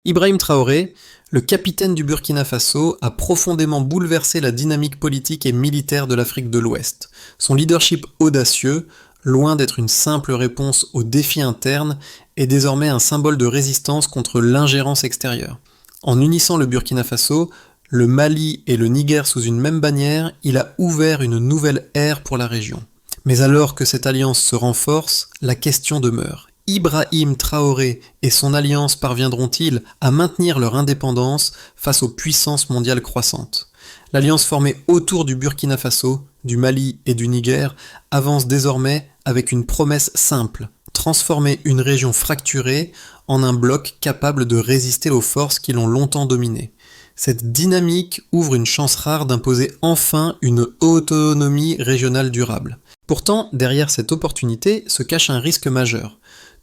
Ibrahim Traoré, le capitaine du Burkina Faso, a profondément bouleversé la dynamique politique et militaire de l'Afrique de l'Ouest. Son leadership audacieux, loin d'être une simple réponse aux défis internes, est désormais un symbole de résistance contre l'ingérence extérieure. En unissant le Burkina Faso, le Mali et le Niger sous une même bannière, il a ouvert une nouvelle ère pour la région. Mais alors que cette alliance se renforce, la question demeure. Ibrahim Traoré et son alliance parviendront-ils à maintenir leur indépendance face aux puissances mondiales croissantes ? L'alliance formée autour du Burkina Faso, du Mali et du Niger avance désormais avec une promesse simple, transformer une région fracturée en un bloc capable de résister aux forces qui l'ont longtemps dominé. Cette dynamique ouvre une chance rare d'imposer enfin une autonomie régionale durable. Pourtant, derrière cette opportunité se cache un risque majeur.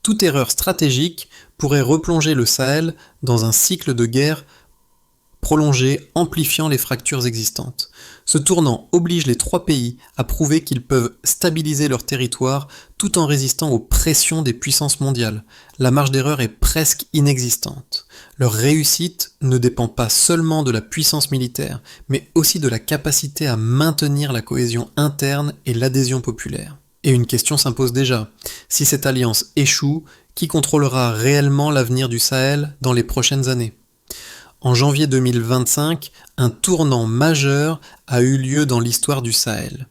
Toute erreur stratégique pourrait replonger le Sahel dans un cycle de guerre prolongé, amplifiant les fractures existantes. Ce tournant oblige les trois pays à prouver qu'ils peuvent stabiliser leur territoire tout en résistant aux pressions des puissances mondiales. La marge d'erreur est presque inexistante. Leur réussite ne dépend pas seulement de la puissance militaire, mais aussi de la capacité à maintenir la cohésion interne et l'adhésion populaire. Et une question s'impose déjà. Si cette alliance échoue, qui contrôlera réellement l'avenir du Sahel dans les prochaines années ? En janvier 2025, un tournant majeur a eu lieu dans l'histoire du Sahel.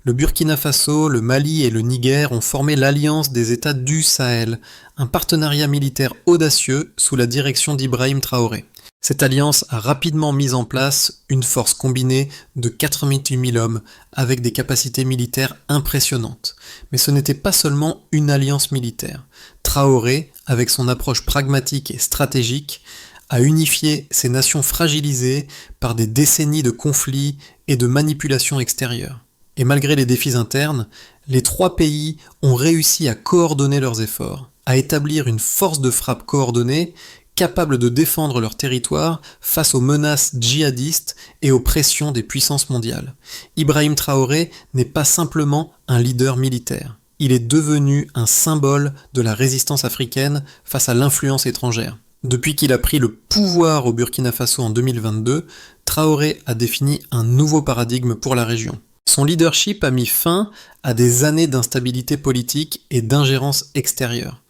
Le Burkina Faso, le Mali et le Niger ont formé l'Alliance des États du Sahel, un partenariat militaire audacieux sous la direction d'Ibrahim Traoré. Cette alliance a rapidement mis en place une force combinée de 88 000 hommes avec des capacités militaires impressionnantes. Mais ce n'était pas seulement une alliance militaire. Traoré, avec son approche pragmatique et stratégique, a unifié ces nations fragilisées par des décennies de conflits et de manipulations extérieures. Et malgré les défis internes, les trois pays ont réussi à coordonner leurs efforts, à établir une force de frappe coordonnée capable de défendre leur territoire face aux menaces djihadistes et aux pressions des puissances mondiales. Ibrahim Traoré n'est pas simplement un leader militaire. Il est devenu un symbole de la résistance africaine face à l'influence étrangère. Depuis qu'il a pris le pouvoir au Burkina Faso en 2022, Traoré a défini un nouveau paradigme pour la région. Son leadership a mis fin à des années d'instabilité politique et d'ingérence extérieure.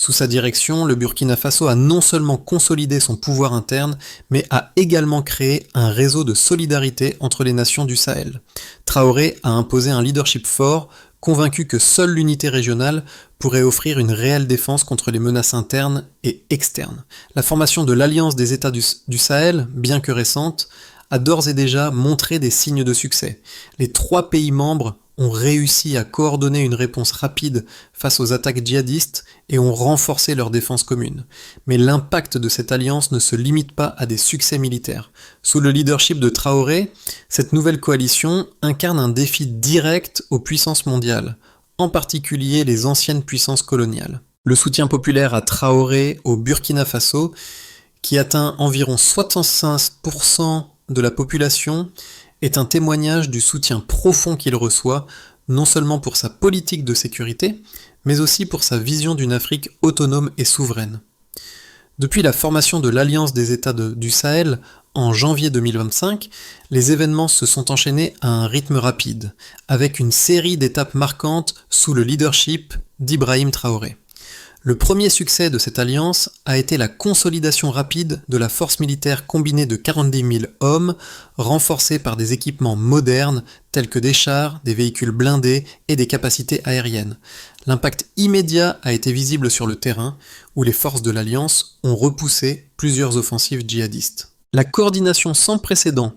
Sous sa direction, le Burkina Faso a non seulement consolidé son pouvoir interne, mais a également créé un réseau de solidarité entre les nations du Sahel. Traoré a imposé un leadership fort, convaincu que seule l'unité régionale pourrait offrir une réelle défense contre les menaces internes et externes. La formation de l'Alliance des États du Sahel, bien que récente, a d'ores et déjà montré des signes de succès. Les trois pays membres ont réussi à coordonner une réponse rapide face aux attaques djihadistes et ont renforcé leur défense commune. Mais l'impact de cette alliance ne se limite pas à des succès militaires. Sous le leadership de Traoré, cette nouvelle coalition incarne un défi direct aux puissances mondiales, en particulier les anciennes puissances coloniales. Le soutien populaire à Traoré au Burkina Faso, qui atteint environ 65% de la population, est un témoignage du soutien profond qu'il reçoit, non seulement pour sa politique de sécurité, mais aussi pour sa vision d'une Afrique autonome et souveraine. Depuis la formation de l'Alliance des États du Sahel en janvier 2025, les événements se sont enchaînés à un rythme rapide, avec une série d'étapes marquantes sous le leadership d'Ibrahim Traoré. Le premier succès de cette alliance a été la consolidation rapide de la force militaire combinée de 40 000 hommes, renforcée par des équipements modernes tels que des chars, des véhicules blindés et des capacités aériennes. L'impact immédiat a été visible sur le terrain, où les forces de l'alliance ont repoussé plusieurs offensives djihadistes. La coordination sans précédent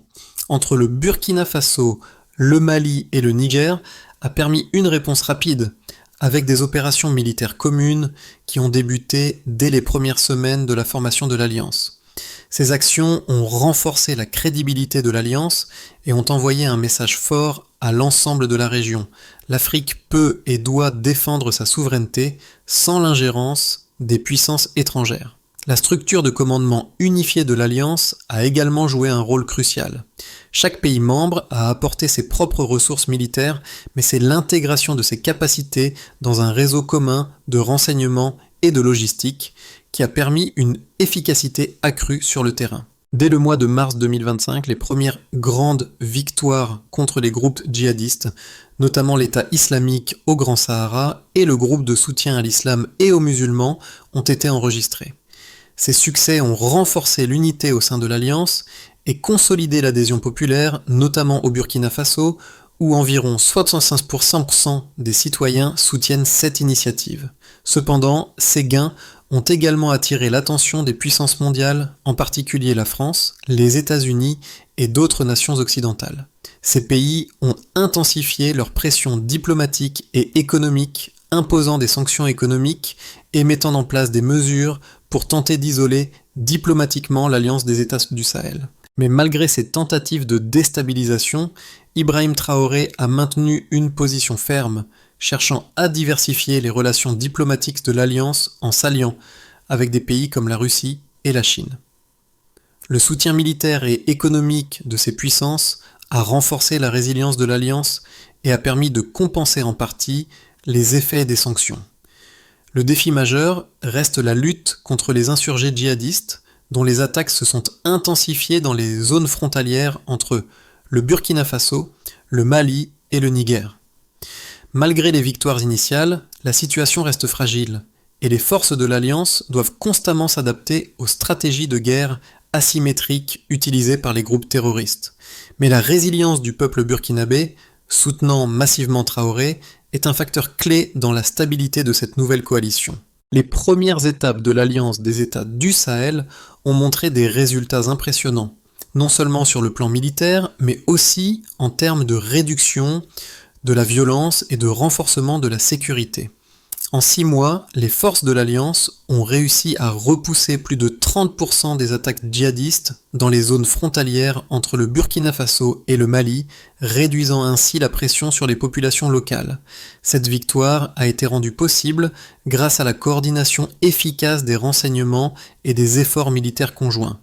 entre le Burkina Faso, le Mali et le Niger a permis une réponse rapide, avec des opérations militaires communes qui ont débuté dès les premières semaines de la formation de l'Alliance. Ces actions ont renforcé la crédibilité de l'Alliance et ont envoyé un message fort à l'ensemble de la région. L'Afrique peut et doit défendre sa souveraineté sans l'ingérence des puissances étrangères. La structure de commandement unifiée de l'Alliance a également joué un rôle crucial. Chaque pays membre a apporté ses propres ressources militaires, mais c'est l'intégration de ces capacités dans un réseau commun de renseignement et de logistique, qui a permis une efficacité accrue sur le terrain. Dès le mois de mars 2025, les premières grandes victoires contre les groupes djihadistes, notamment l'État islamique au Grand Sahara et le groupe de soutien à l'islam et aux musulmans, ont été enregistrés. Ces succès ont renforcé l'unité au sein de l'Alliance et consolidé l'adhésion populaire, notamment au Burkina Faso, où environ 65% des citoyens soutiennent cette initiative. Cependant, ces gains ont également attiré l'attention des puissances mondiales, en particulier la France, les États-Unis et d'autres nations occidentales. Ces pays ont intensifié leur pression diplomatique et économique, imposant des sanctions économiques et mettant en place des mesures pour tenter d'isoler diplomatiquement l'Alliance des États du Sahel. Mais malgré ces tentatives de déstabilisation, Ibrahim Traoré a maintenu une position ferme, cherchant à diversifier les relations diplomatiques de l'Alliance en s'alliant avec des pays comme la Russie et la Chine. Le soutien militaire et économique de ces puissances a renforcé la résilience de l'Alliance et a permis de compenser en partie les effets des sanctions. Le défi majeur reste la lutte contre les insurgés djihadistes, dont les attaques se sont intensifiées dans les zones frontalières entre le Burkina Faso, le Mali et le Niger. Malgré les victoires initiales, la situation reste fragile, et les forces de l'Alliance doivent constamment s'adapter aux stratégies de guerre asymétriques utilisées par les groupes terroristes. Mais la résilience du peuple burkinabé, soutenant massivement Traoré, est un facteur clé dans la stabilité de cette nouvelle coalition. Les premières étapes de l'Alliance des États du Sahel ont montré des résultats impressionnants, non seulement sur le plan militaire, mais aussi en termes de réduction de la violence et de renforcement de la sécurité. En 6 mois, les forces de l'Alliance ont réussi à repousser plus de 30% des attaques djihadistes dans les zones frontalières entre le Burkina Faso et le Mali, réduisant ainsi la pression sur les populations locales. Cette victoire a été rendue possible grâce à la coordination efficace des renseignements et des efforts militaires conjoints.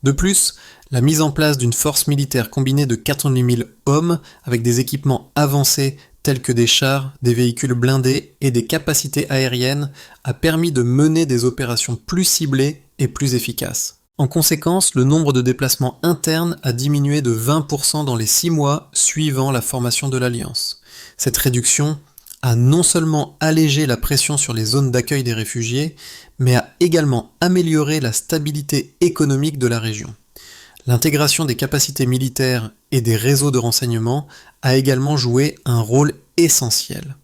De plus, la mise en place d'une force militaire combinée de 4 000 hommes avec des équipements avancés tels que des chars, des véhicules blindés et des capacités aériennes a permis de mener des opérations plus ciblées et plus efficaces. En conséquence, le nombre de déplacements internes a diminué de 20% dans les 6 mois suivant la formation de l'Alliance. Cette réduction a non seulement allégé la pression sur les zones d'accueil des réfugiés, mais a également amélioré la stabilité économique de la région. L'intégration des capacités militaires et des réseaux de renseignement a également joué un rôle essentiel.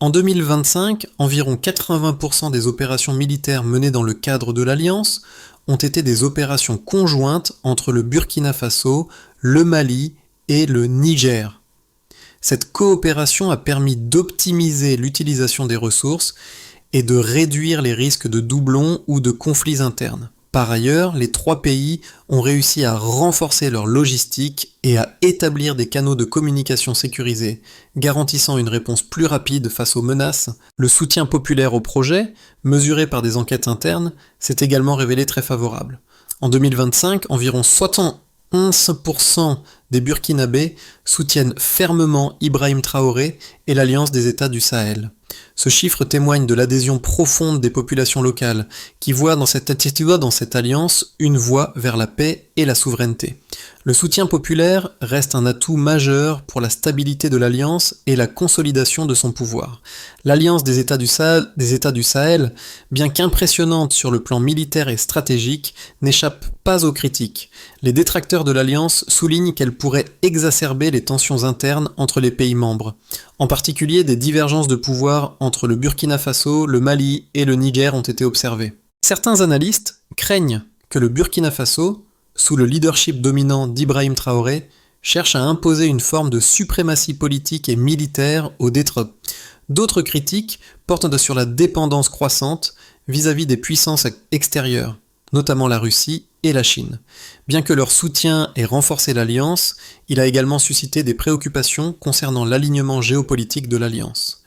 En 2025, environ 80% des opérations militaires menées dans le cadre de l'Alliance ont été des opérations conjointes entre le Burkina Faso, le Mali et le Niger. Cette coopération a permis d'optimiser l'utilisation des ressources et de réduire les risques de doublons ou de conflits internes. Par ailleurs, les 3 pays ont réussi à renforcer leur logistique et à établir des canaux de communication sécurisés, garantissant une réponse plus rapide face aux menaces. Le soutien populaire au projet, mesuré par des enquêtes internes, s'est également révélé très favorable. En 2025, environ 71% des Burkinabés soutiennent fermement Ibrahim Traoré et l'Alliance des États du Sahel. Ce chiffre témoigne de l'adhésion profonde des populations locales, qui voient dans cette alliance une voie vers la paix et la souveraineté. Le soutien populaire reste un atout majeur pour la stabilité de l'Alliance et la consolidation de son pouvoir. L'Alliance des États du Sahel, bien qu'impressionnante sur le plan militaire et stratégique, n'échappe pas aux critiques. Les détracteurs de l'Alliance soulignent qu'elle pourrait exacerber les tensions internes entre les pays membres. En particulier, des divergences de pouvoir entre le Burkina Faso, le Mali et le Niger ont été observées. Certains analystes craignent que le Burkina Faso, sous le leadership dominant d'Ibrahim Traoré, cherche à imposer une forme de suprématie politique et militaire au détrône. D'autres critiques portent sur la dépendance croissante vis-à-vis des puissances extérieures, notamment la Russie et la Chine. Bien que leur soutien ait renforcé l'Alliance, il a également suscité des préoccupations concernant l'alignement géopolitique de l'Alliance.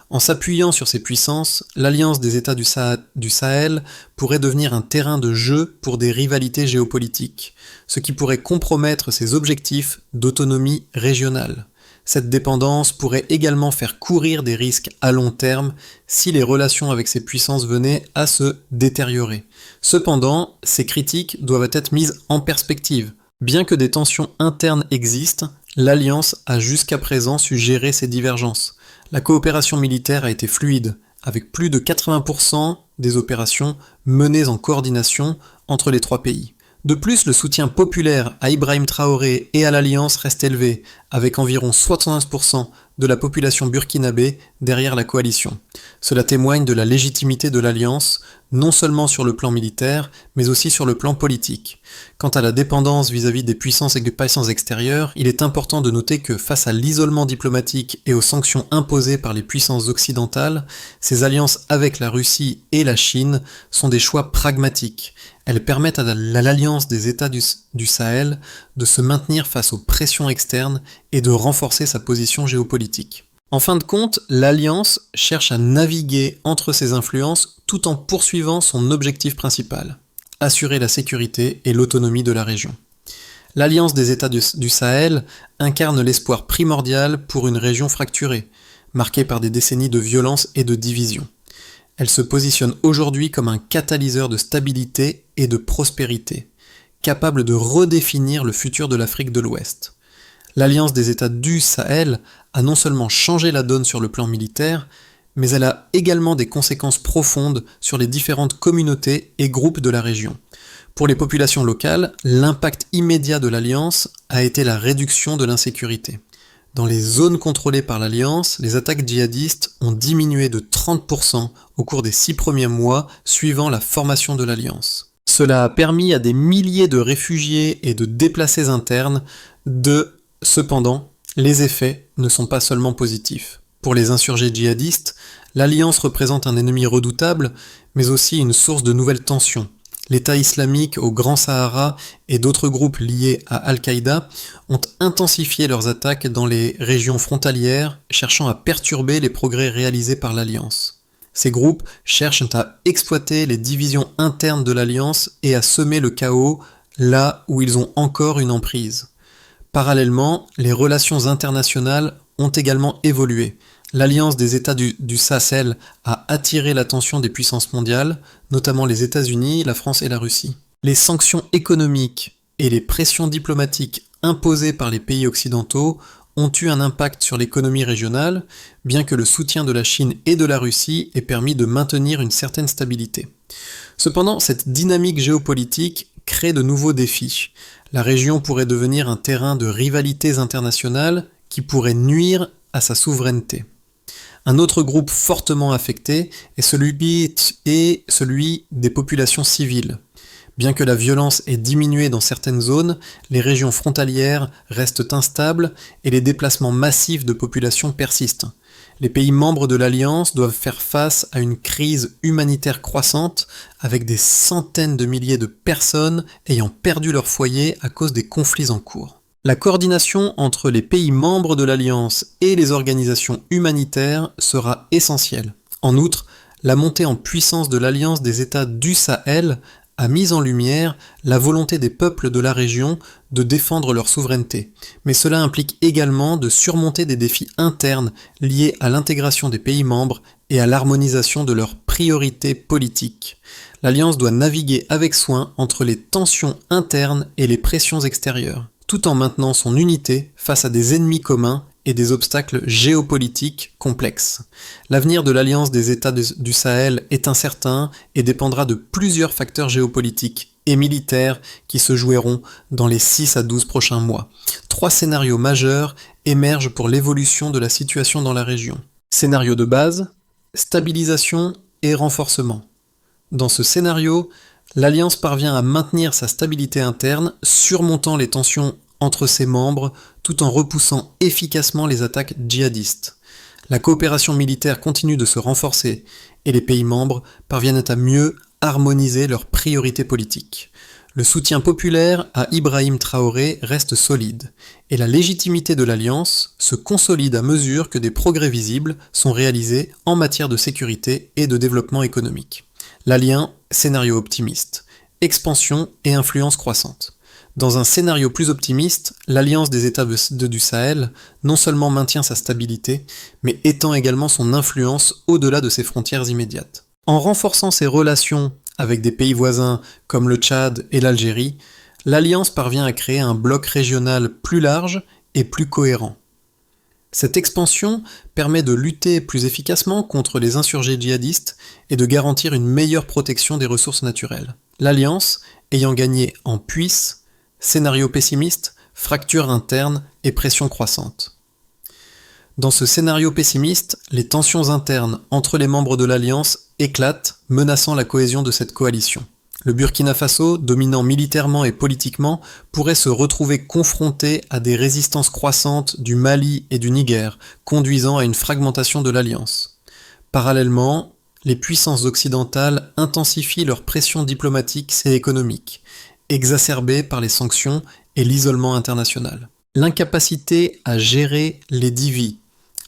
En s'appuyant sur ces puissances, l'Alliance des États du Sahel pourrait devenir un terrain de jeu pour des rivalités géopolitiques, ce qui pourrait compromettre ses objectifs d'autonomie régionale. Cette dépendance pourrait également faire courir des risques à long terme si les relations avec ces puissances venaient à se détériorer. Cependant, ces critiques doivent être mises en perspective. Bien que des tensions internes existent, l'Alliance a jusqu'à présent su gérer ces divergences. La coopération militaire a été fluide, avec plus de 80% des opérations menées en coordination entre les trois pays. De plus, le soutien populaire à Ibrahim Traoré et à l'Alliance reste élevé, avec environ 71% de la population burkinabé derrière la coalition. Cela témoigne de la légitimité de l'Alliance, non seulement sur le plan militaire, mais aussi sur le plan politique. Quant à la dépendance vis-à-vis des puissances extérieures, il est important de noter que face à l'isolement diplomatique et aux sanctions imposées par les puissances occidentales, ces alliances avec la Russie et la Chine sont des choix pragmatiques. Elles permettent à l'Alliance des États du Sahel de se maintenir face aux pressions externes et de renforcer sa position géopolitique. En fin de compte, l'Alliance cherche à naviguer entre ces influences tout en poursuivant son objectif principal, assurer la sécurité et l'autonomie de la région. L'Alliance des États du Sahel incarne l'espoir primordial pour une région fracturée, marquée par des décennies de violence et de division. Elle se positionne aujourd'hui comme un catalyseur de stabilité et de prospérité, capable de redéfinir le futur de l'Afrique de l'Ouest. L'Alliance des États du Sahel a non seulement changé la donne sur le plan militaire, mais elle a également des conséquences profondes sur les différentes communautés et groupes de la région. Pour les populations locales, l'impact immédiat de l'Alliance a été la réduction de l'insécurité. Dans les zones contrôlées par l'Alliance, les attaques djihadistes ont diminué de 30% au cours des 6 premiers mois suivant la formation de l'Alliance. Cela a permis à des milliers de réfugiés et de déplacés internes Cependant, les effets ne sont pas seulement positifs. Pour les insurgés djihadistes, l'Alliance représente un ennemi redoutable, mais aussi une source de nouvelles tensions. L'État islamique au Grand Sahara et d'autres groupes liés à Al-Qaïda ont intensifié leurs attaques dans les régions frontalières, cherchant à perturber les progrès réalisés par l'Alliance. Ces groupes cherchent à exploiter les divisions internes de l'Alliance et à semer le chaos là où ils ont encore une emprise. Parallèlement, les relations internationales ont également évolué. L'Alliance des États du Sahel a attiré l'attention des puissances mondiales, notamment les États-Unis, la France et la Russie. Les sanctions économiques et les pressions diplomatiques imposées par les pays occidentaux ont eu un impact sur l'économie régionale, bien que le soutien de la Chine et de la Russie ait permis de maintenir une certaine stabilité. Cependant, cette dynamique géopolitique crée de nouveaux défis. La région pourrait devenir un terrain de rivalités internationales qui pourrait nuire à sa souveraineté. Un autre groupe fortement affecté est celui des populations civiles. Bien que la violence ait diminué dans certaines zones, les régions frontalières restent instables et les déplacements massifs de populations persistent. Les pays membres de l'Alliance doivent faire face à une crise humanitaire croissante avec des centaines de milliers de personnes ayant perdu leur foyer à cause des conflits en cours. La coordination entre les pays membres de l'Alliance et les organisations humanitaires sera essentielle. En outre, la montée en puissance de l'Alliance des États du Sahel a mis en lumière la volonté des peuples de la région de défendre leur souveraineté. Mais cela implique également de surmonter des défis internes liés à l'intégration des pays membres et à l'harmonisation de leurs priorités politiques. L'Alliance doit naviguer avec soin entre les tensions internes et les pressions extérieures, tout en maintenant son unité face à des ennemis communs et des obstacles géopolitiques complexes. L'avenir de l'Alliance des États du Sahel est incertain et dépendra de plusieurs facteurs géopolitiques et militaires qui se joueront dans les 6 à 12 prochains mois. 3 scénarios majeurs émergent pour l'évolution de la situation dans la région. Scénario de base, stabilisation et renforcement. Dans ce scénario, l'Alliance parvient à maintenir sa stabilité interne, surmontant les tensions entre ses membres, tout en repoussant efficacement les attaques djihadistes. La coopération militaire continue de se renforcer et les pays membres parviennent à mieux harmoniser leurs priorités politiques. Le soutien populaire à Ibrahim Traoré reste solide, et la légitimité de l'Alliance se consolide à mesure que des progrès visibles sont réalisés en matière de sécurité et de développement économique. Scénario optimiste, expansion et influence croissante. Dans un scénario plus optimiste, l'Alliance des États du Sahel non seulement maintient sa stabilité, mais étend également son influence au-delà de ses frontières immédiates. En renforçant ses relations avec des pays voisins comme le Tchad et l'Algérie, l'Alliance parvient à créer un bloc régional plus large et plus cohérent. Cette expansion permet de lutter plus efficacement contre les insurgés djihadistes et de garantir une meilleure protection des ressources naturelles. L'Alliance ayant gagné en puisse, scénario pessimiste, fracture interne et pression croissante. Dans ce scénario pessimiste, les tensions internes entre les membres de l'Alliance éclatent, menaçant la cohésion de cette coalition. Le Burkina Faso, dominant militairement et politiquement, pourrait se retrouver confronté à des résistances croissantes du Mali et du Niger, conduisant à une fragmentation de l'Alliance. Parallèlement, les puissances occidentales intensifient leur pression diplomatique et économique, exacerbée par les sanctions et l'isolement international. L'incapacité à gérer les divis,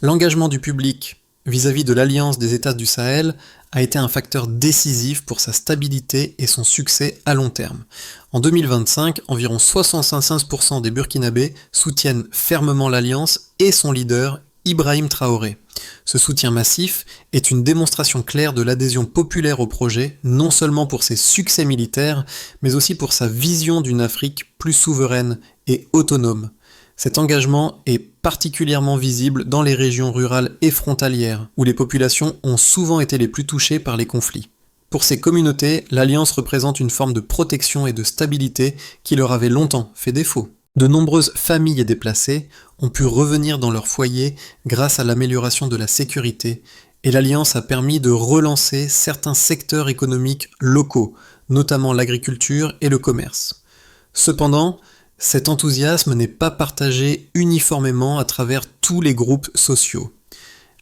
l'engagement du public vis-à-vis de l'Alliance des États du Sahel a été un facteur décisif pour sa stabilité et son succès à long terme. En 2025, environ 65% des Burkinabés soutiennent fermement l'Alliance et son leader, Ibrahim Traoré. Ce soutien massif est une démonstration claire de l'adhésion populaire au projet, non seulement pour ses succès militaires, mais aussi pour sa vision d'une Afrique plus souveraine et autonome. Cet engagement est particulièrement visible dans les régions rurales et frontalières, où les populations ont souvent été les plus touchées par les conflits. Pour ces communautés, l'Alliance représente une forme de protection et de stabilité qui leur avait longtemps fait défaut. De nombreuses familles déplacées ont pu revenir dans leur foyer grâce à l'amélioration de la sécurité, et l'Alliance a permis de relancer certains secteurs économiques locaux, notamment l'agriculture et le commerce. Cependant, cet enthousiasme n'est pas partagé uniformément à travers tous les groupes sociaux.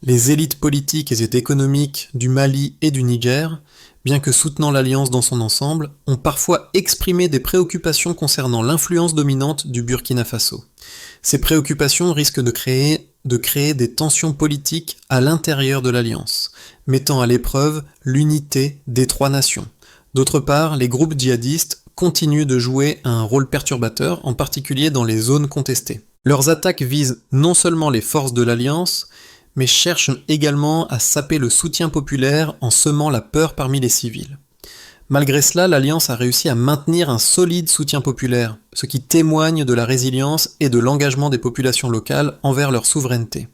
Les élites politiques et économiques du Mali et du Niger, bien que soutenant l'Alliance dans son ensemble, ont parfois exprimé des préoccupations concernant l'influence dominante du Burkina Faso. Ces préoccupations risquent de créer des tensions politiques à l'intérieur de l'Alliance, mettant à l'épreuve l'unité des trois nations. D'autre part, les groupes djihadistes continuent de jouer un rôle perturbateur, en particulier dans les zones contestées. Leurs attaques visent non seulement les forces de l'Alliance, mais cherchent également à saper le soutien populaire en semant la peur parmi les civils. Malgré cela, l'Alliance a réussi à maintenir un solide soutien populaire, ce qui témoigne de la résilience et de l'engagement des populations locales envers leur souveraineté.